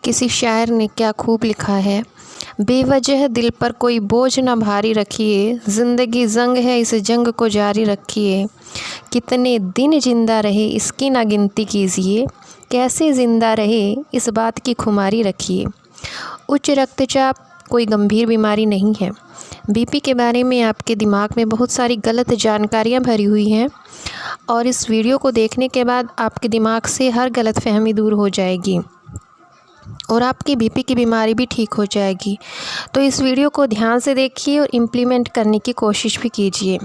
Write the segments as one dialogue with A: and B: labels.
A: किसी शायर ने क्या खूब लिखा है, बेवजह दिल पर कोई बोझ न भारी रखिए, ज़िंदगी जंग है इस जंग को जारी रखिए। कितने दिन जिंदा रहे इसकी ना गिनती कीजिए, कैसे ज़िंदा रहे इस बात की खुमारी रखिए। उच्च रक्तचाप कोई गंभीर बीमारी नहीं है। बीपी के बारे में आपके दिमाग में बहुत सारी गलत जानकारियाँ भरी हुई हैं और इस वीडियो को देखने के बाद आपके दिमाग से हर गलतफहमी दूर हो जाएगी और आपकी बीपी की बीमारी भी ठीक हो जाएगी। तो इस वीडियो को ध्यान से देखिए और इम्प्लीमेंट करने की कोशिश भी कीजिए।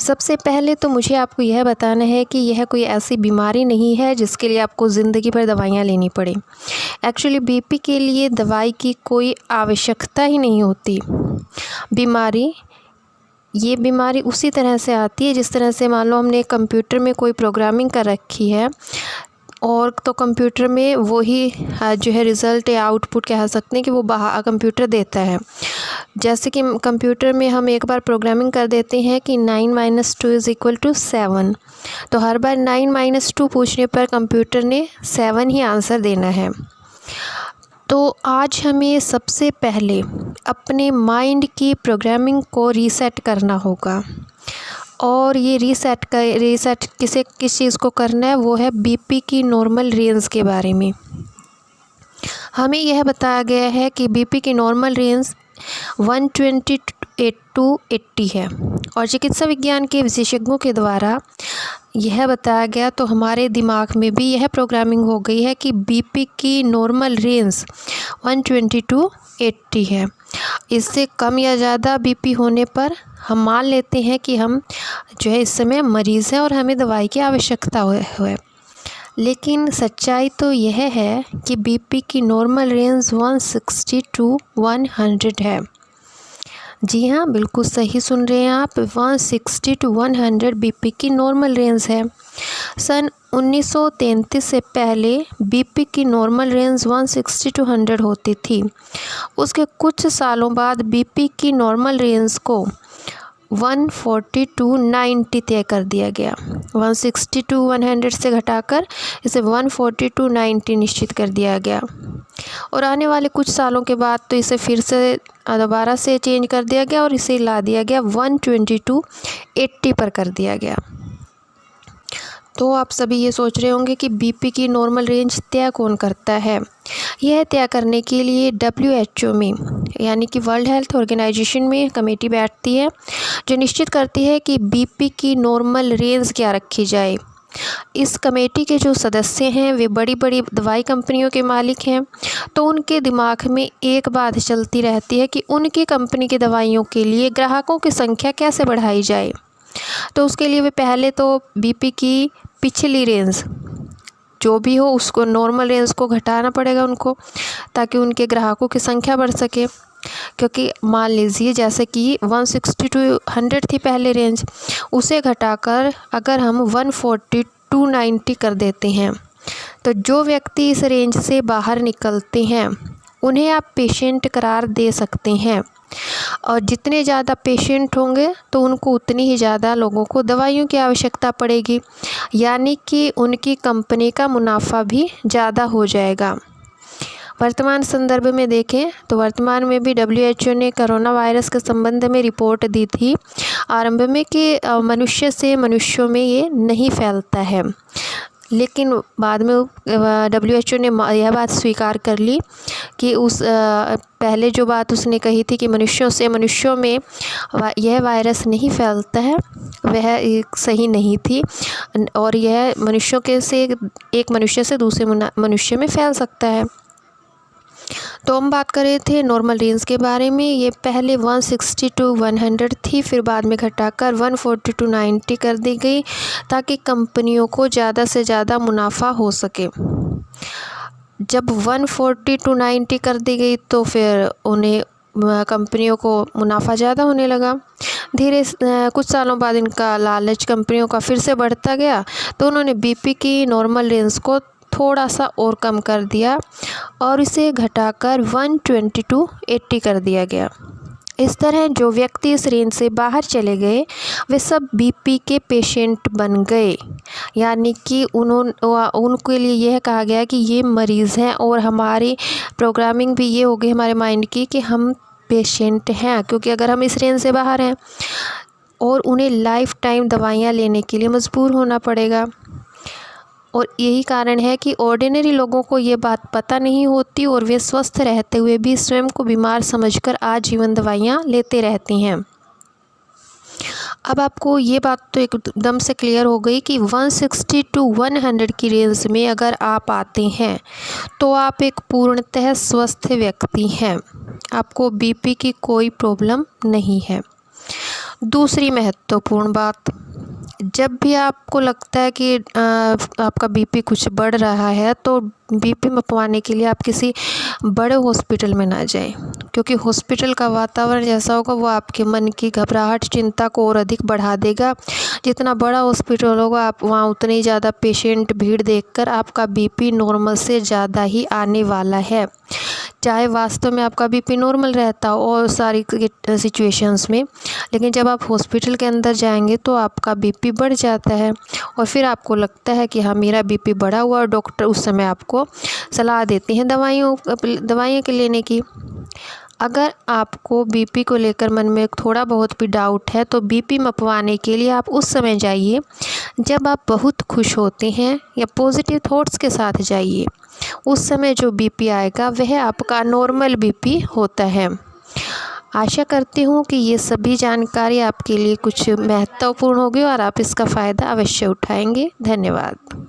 A: सबसे पहले तो मुझे आपको यह बताना है कि यह कोई ऐसी बीमारी नहीं है जिसके लिए आपको ज़िंदगी भर दवाइयाँ लेनी पड़े। एक्चुअली बीपी के लिए दवाई की कोई आवश्यकता ही नहीं होती। ये बीमारी उसी तरह से आती है जिस तरह से मान लो हमने कंप्यूटर में कोई प्रोग्रामिंग कर रखी है और तो कंप्यूटर में वही जो है रिज़ल्ट या आउटपुट कह सकते हैं कि वो बाहर कंप्यूटर देता है। जैसे कि कंप्यूटर में हम एक बार प्रोग्रामिंग कर देते हैं कि 9 - 2 = 7, तो हर बार 9 - 2 पूछने पर कंप्यूटर ने 7 ही आंसर देना है। तो आज हमें सबसे पहले अपने माइंड की प्रोग्रामिंग को रीसेट करना होगा और ये रीसेट किस चीज़ को करना है, वो है बीपी की नॉर्मल रेंज के बारे में। हमें यह बताया गया है कि बीपी की नॉर्मल रेंज 120 to 80 है और चिकित्सा विज्ञान के विशेषज्ञों के द्वारा यह बताया गया तो हमारे दिमाग में भी यह प्रोग्रामिंग हो गई है कि बीपी की नॉर्मल रेंज 120 to 80 है। इससे कम या ज़्यादा बीपी होने पर हम मान लेते हैं कि हम जो है इस समय मरीज़ हैं और हमें दवाई की आवश्यकता है। लेकिन सच्चाई तो यह है कि बीपी की नॉर्मल रेंज 160 to 100 है। जी हाँ, बिल्कुल सही सुन रहे हैं आप, 160 to 100 बीपी की नॉर्मल रेंज है। सन 1933 से पहले बीपी की नॉर्मल रेंज 160 to 100 होती थी। उसके कुछ सालों बाद बीपी की नॉर्मल रेंज को 140 to 90 तय कर दिया गया। 160 to 100 से घटाकर इसे 140 to 90 निश्चित कर दिया गया और आने वाले कुछ सालों के बाद तो इसे फिर से दोबारा से चेंज कर दिया गया और इसे ला दिया गया 120 to 80 पर कर दिया गया। तो आप सभी ये सोच रहे होंगे कि बीपी की नॉर्मल रेंज तय कौन करता है। यह तय करने के लिए WHO में यानी कि वर्ल्ड हेल्थ ऑर्गेनाइजेशन में कमेटी बैठती है जो निश्चित करती है कि बीपी की नॉर्मल रेंज क्या रखी जाए। इस कमेटी के जो सदस्य हैं वे बड़ी बड़ी दवाई कंपनियों के मालिक हैं, तो उनके दिमाग में एक बात चलती रहती है कि उनकी कंपनी की दवाइयों के लिए ग्राहकों की संख्या कैसे बढ़ाई जाए। तो उसके लिए वे पहले तो बीपी की पिछली रेंज जो भी हो उसको नॉर्मल रेंज को घटाना पड़ेगा उनको, ताकि उनके ग्राहकों की संख्या बढ़ सके। क्योंकि मान लीजिए जैसे कि 160 to 100 थी पहले रेंज, उसे घटाकर अगर हम 140 to 90 कर देते हैं तो जो व्यक्ति इस रेंज से बाहर निकलते हैं उन्हें आप पेशेंट करार दे सकते हैं और जितने ज़्यादा पेशेंट होंगे तो उनको उतनी ही ज़्यादा लोगों को दवाइयों की आवश्यकता पड़ेगी, यानी कि उनकी कंपनी का मुनाफा भी ज़्यादा हो जाएगा। वर्तमान संदर्भ में देखें तो वर्तमान में भी WHO ने कोरोना वायरस के संबंध में रिपोर्ट दी थी आरंभ में कि मनुष्य से मनुष्यों में ये नहीं फैलता है, लेकिन बाद में WHO ने यह बात स्वीकार कर ली कि पहले जो बात उसने कही थी कि मनुष्यों से मनुष्यों में यह वायरस नहीं फैलता है वह सही नहीं थी और यह मनुष्यों के से एक मनुष्य से दूसरे मनुष्य में फैल सकता है। तो हम बात कर रहे थे नॉर्मल रेंज के बारे में। ये पहले 160 to 100 थी, फिर बाद में घटाकर 140 to 90 कर दी गई ताकि कंपनियों को ज़्यादा से ज़्यादा मुनाफा हो सके। जब 140 to 90 कर दी गई तो फिर उन्हें कंपनियों को मुनाफा ज़्यादा होने लगा। कुछ सालों बाद इनका लालच कंपनियों का फिर से बढ़ता गया तो उन्होंने बीपी की नॉर्मल रेंज को थोड़ा सा और कम कर दिया और इसे घटाकर 120 to 80 कर दिया गया। इस तरह जो व्यक्ति इस रेंज से बाहर चले गए वे सब बीपी के पेशेंट बन गए, यानी कि उनके लिए यह कहा गया कि ये मरीज़ हैं और हमारी प्रोग्रामिंग भी ये हो गई हमारे माइंड की कि हम पेशेंट हैं, क्योंकि अगर हम इस रेंज से बाहर हैं और उन्हें लाइफ टाइम दवाइयाँ लेने के लिए मजबूर होना पड़ेगा। और यही कारण है कि ऑर्डिनरी लोगों को ये बात पता नहीं होती और वे स्वस्थ रहते हुए भी स्वयं को बीमार समझकर आजीवन दवाइयाँ लेते रहती हैं। अब आपको ये बात तो एकदम से क्लियर हो गई कि 160 टू 100 की रेंज में अगर आप आते हैं तो आप एक पूर्णतः स्वस्थ व्यक्ति हैं, आपको बीपी की कोई प्रॉब्लम नहीं है। दूसरी महत्वपूर्ण बात, जब भी आपको लगता है कि आपका बीपी कुछ बढ़ रहा है तो बीपी मपवाने के लिए आप किसी बड़े हॉस्पिटल में ना जाएं, क्योंकि हॉस्पिटल का वातावरण जैसा होगा वो आपके मन की घबराहट चिंता को और अधिक बढ़ा देगा। जितना बड़ा हॉस्पिटल होगा आप वहाँ उतने ही ज़्यादा पेशेंट भीड़ देखकर आपका बीपी नॉर्मल से ज़्यादा ही आने वाला है, चाहे वास्तव में आपका बीपी नॉर्मल रहता हो और सारी सिचुएशंस में। लेकिन जब आप हॉस्पिटल के अंदर जाएंगे तो आपका बीपी बढ़ जाता है और फिर आपको लगता है कि हाँ मेरा बीपी बढ़ा हुआ, और डॉक्टर उस समय आपको सलाह देते हैं दवाइयाँ के लेने की। अगर आपको बीपी को लेकर मन में थोड़ा बहुत भी डाउट है तो बीपी मपवाने के लिए आप उस समय जाइए जब आप बहुत खुश होते हैं, या पॉजिटिव थॉट्स के साथ जाइए। उस समय जो बीपी आएगा वह आपका नॉर्मल बीपी होता है। आशा करती हूँ कि ये सभी जानकारी आपके लिए कुछ महत्वपूर्ण होगी और आप इसका फ़ायदा अवश्य उठाएंगे। धन्यवाद।